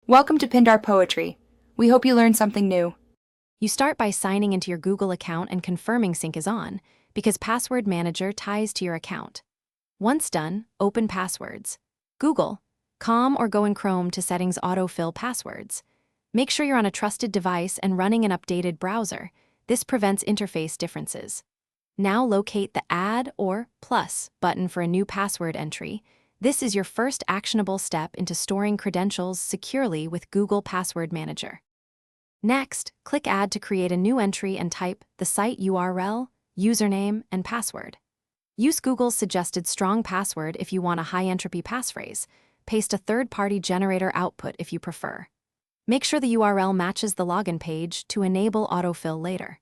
Welcome to Pindar Poetry. We hope you learned something new. You start by signing into your Google account and confirming sync is on, because Password Manager ties to your account. Once done, open Passwords. Google, Com, or go in Chrome to Settings autofill passwords. Make sure you're on a trusted device and running an updated browser. This prevents interface differences. Now locate the Add or Plus button for a new password entry. This is your first actionable step into storing credentials securely with Google Password Manager. Next, click Add to create a new entry and type the site URL, username, and password. Use Google's suggested strong password if you want a high-entropy passphrase. Paste a third-party generator output if you prefer. Make sure the URL matches the login page to enable autofill later.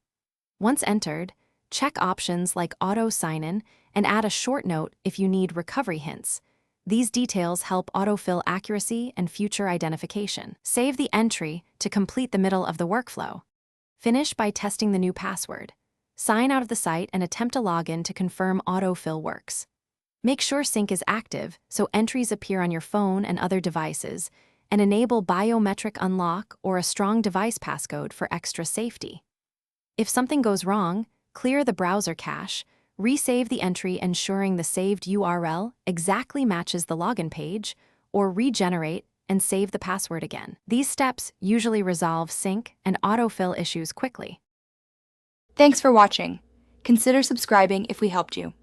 Once entered, check options like Auto Sign-In and add a short note if you need recovery hints. These details help autofill accuracy and future identification. Save the entry to complete the middle of the workflow. Finish by testing the new password. Sign out of the site and attempt a login to confirm autofill works. Make sure sync is active so entries appear on your phone and other devices, and enable biometric unlock or a strong device passcode for extra safety. If something goes wrong, clear the browser cache, resave the entry ensuring the saved URL exactly matches the login page, or regenerate and save the password again. These steps usually resolve sync and autofill issues quickly. Thanks for watching. Consider subscribing if we helped you.